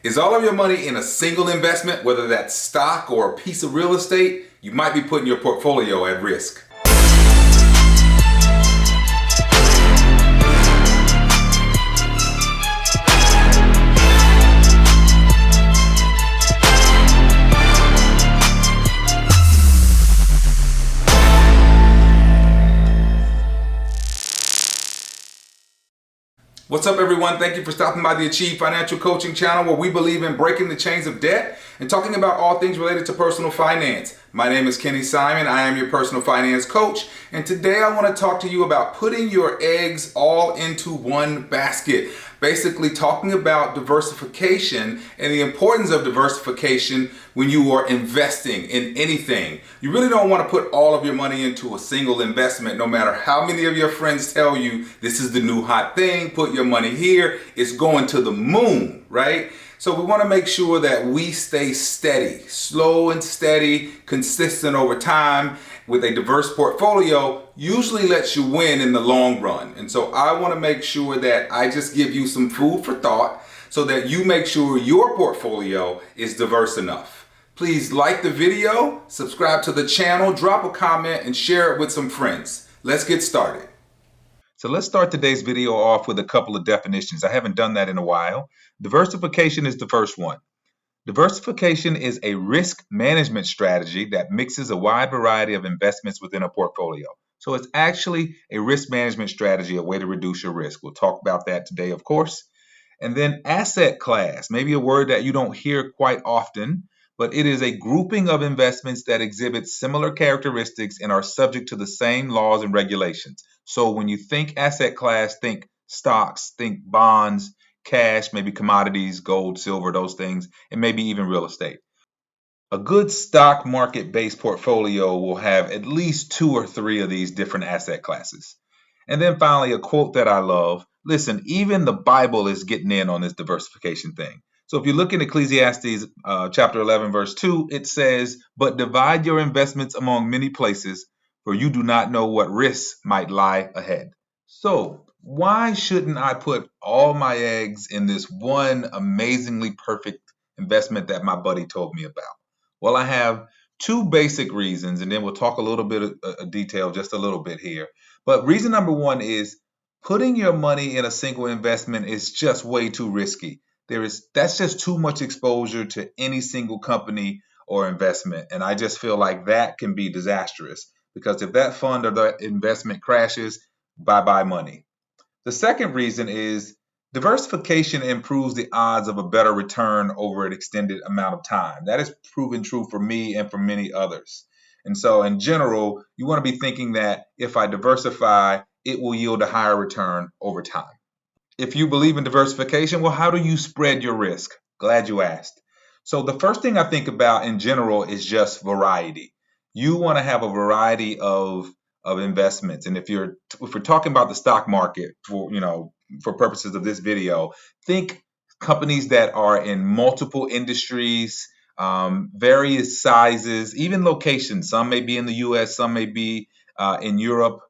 Is all of your money in a single investment, whether that's stock or a piece of real estate? You might be putting your portfolio at risk. What's up, everyone? Thank you for stopping by the Achieve Financial Coaching channel, where we believe in breaking the chains of debt and talking about all things related to personal finance. My name is Kenny Simon. I am your personal finance coach, and today I want to talk to you about putting your eggs all into one basket. Basically talking about diversification and the importance of diversification when you are investing in anything. You really don't want to put all of your money into a single investment, no matter how many of your friends tell you this is the new hot thing, put your money here, it's going to the moon, right? So we want to make sure that we stay steady, slow and steady, consistent over time. With a diverse portfolio usually lets you win in the long run. And so I want to make sure that I just give you some food for thought so that you make sure your portfolio is diverse enough. Please like the video, subscribe to the channel, drop a comment, and share it with some friends. Let's get started. So let's start today's video off with a couple of definitions. I haven't done that in a while. Diversification is the first one. Diversification is a risk management strategy that mixes a wide variety of investments within a portfolio. So it's actually a risk management strategy, a way to reduce your risk. We'll talk about that today, of course. And then asset class, maybe a word that you don't hear quite often, but it is a grouping of investments that exhibit similar characteristics and are subject to the same laws and regulations. So when you think asset class, think stocks, think bonds, cash, maybe commodities, gold, silver, those things, and maybe even real estate. A good stock market-based portfolio will have at least 2 or 3 of these different asset classes. And then finally, a quote that I love. Listen, even the Bible is getting in on this diversification thing. So if you look in Ecclesiastes chapter 11, verse 2, it says, "But divide your investments among many places, for you do not know what risks might lie ahead." So why shouldn't I put all my eggs in this one amazingly perfect investment that my buddy told me about? Well, I have 2 basic reasons, and then we'll talk a little bit of detail, just a little bit here. But reason number 1 is putting your money in a single investment is just way too risky. That's just too much exposure to any single company or investment, and I just feel like that can be disastrous, because if that fund or that investment crashes, bye-bye money. The second reason is diversification improves the odds of a better return over an extended amount of time. That is proven true for me and for many others. And so in general, you want to be thinking that if I diversify, it will yield a higher return over time. If you believe in diversification, well, how do you spread your risk? Glad you asked. So the first thing I think about in general is just variety. You want to have a variety of investments. And if we're talking about the stock market for purposes of this video, think companies that are in multiple industries, various sizes, even locations. Some may be in the US, some may be in Europe,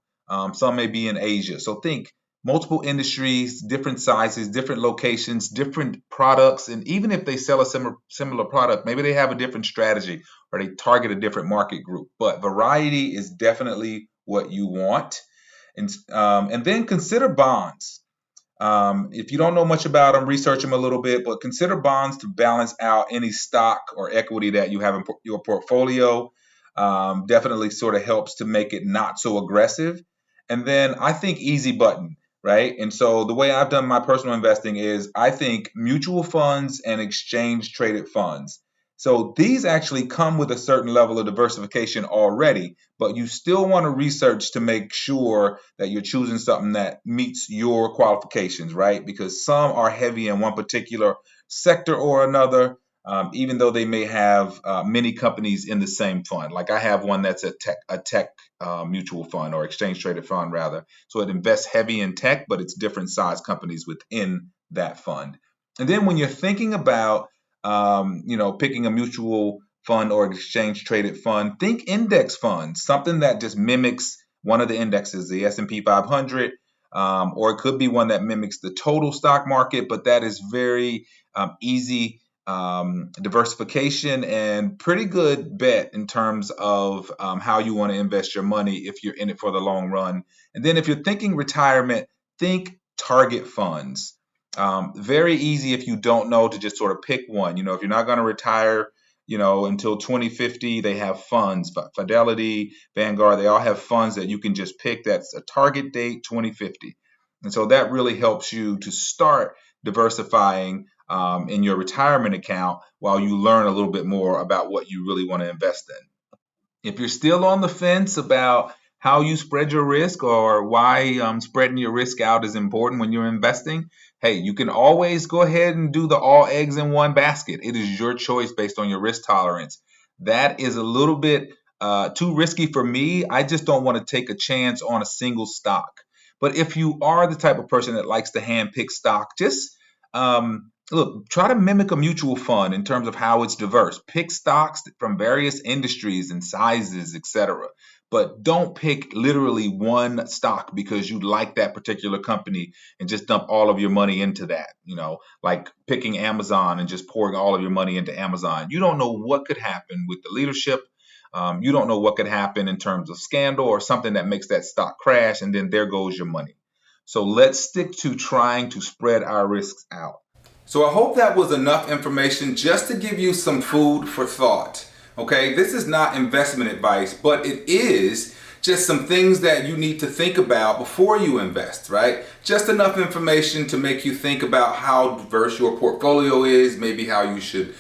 some may be in Asia. So think multiple industries, different sizes, different locations, different products, and even if they sell a similar product, maybe they have a different strategy or they target a different market group. But variety is definitely what you want. And then consider bonds. If you don't know much about them, research them a little bit, but consider bonds to balance out any stock or equity that you have in your portfolio. Definitely sort of helps to make it not so aggressive. And then I think easy button, right? And so the way I've done my personal investing is I think mutual funds and exchange traded funds. So these actually come with a certain level of diversification already, but you still want to research to make sure that you're choosing something that meets your qualifications, right? Because some are heavy in one particular sector or another, even though they may have many companies in the same fund. Like I have one that's a tech mutual fund, or exchange traded fund rather. So it invests heavy in tech, but it's different size companies within that fund. And then when you're thinking about picking a mutual fund or exchange traded fund, think index funds, something that just mimics one of the indexes, the S&P 500, or it could be one that mimics the total stock market, but that is very easy diversification, and pretty good bet in terms of how you want to invest your money if you're in it for the long run. And then if you're thinking retirement, think target funds. Very easy if you don't know to just sort of pick one. If you're not going to retire, until 2050, they have funds. But Fidelity, Vanguard, they all have funds that you can just pick. That's a target date 2050. And so that really helps you to start diversifying in your retirement account while you learn a little bit more about what you really want to invest in. If you're still on the fence about how you spread your risk or why spreading your risk out is important when you're investing, hey, you can always go ahead and do the all eggs in one basket. It is your choice based on your risk tolerance. That is a little bit too risky for me. I just don't want to take a chance on a single stock. But if you are the type of person that likes to handpick stock, just look, try to mimic a mutual fund in terms of how it's diverse. Pick stocks from various industries and sizes, etc. But don't pick literally one stock because you like that particular company and just dump all of your money into that. Like picking Amazon and just pouring all of your money into Amazon. You don't know what could happen with the leadership. You don't know what could happen in terms of scandal or something that makes that stock crash, and then there goes your money. So let's stick to trying to spread our risks out. So I hope that was enough information just to give you some food for thought. Okay, this is not investment advice, but it is just some things that you need to think about before you invest, right? Just enough information to make you think about how diverse your portfolio is, maybe how you should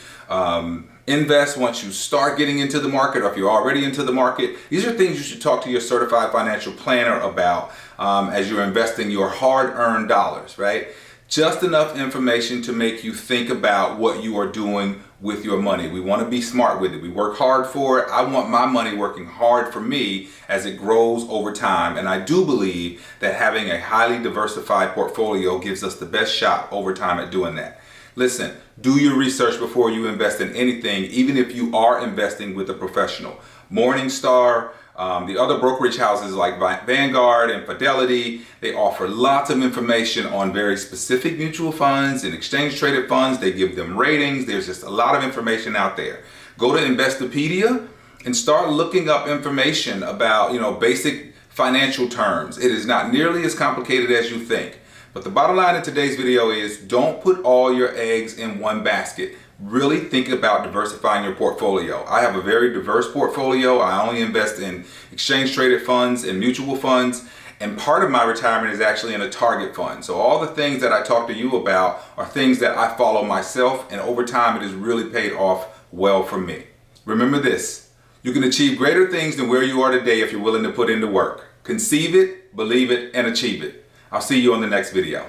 invest once you start getting into the market, or if you're already into the market. These are things you should talk to your certified financial planner about as you're investing your hard-earned dollars, right? Just enough information to make you think about what you are doing with your money. We want to be smart with it. We work hard for it. I want my money working hard for me as it grows over time. And I do believe that having a highly diversified portfolio gives us the best shot over time at doing that. Listen, do your research before you invest in anything, even if you are investing with a professional. Morningstar, the other brokerage houses like Vanguard and Fidelity, they offer lots of information on very specific mutual funds and exchange traded funds. They give them ratings. There's just a lot of information out there. Go to Investopedia and start looking up information about, basic financial terms. It is not nearly as complicated as you think. But the bottom line in today's video is don't put all your eggs in one basket. Really think about diversifying your portfolio. I have a very diverse portfolio. I only invest in exchange traded funds and mutual funds. And part of my retirement is actually in a target fund. So all the things that I talk to you about are things that I follow myself. And over time, it has really paid off well for me. Remember this, you can achieve greater things than where you are today if you're willing to put in the work. Conceive it, believe it, and achieve it. I'll see you on the next video.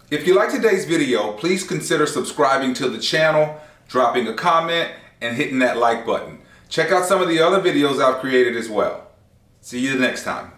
If you like today's video, please consider subscribing to the channel, dropping a comment, and hitting that like button. Check out some of the other videos I've created as well. See you next time.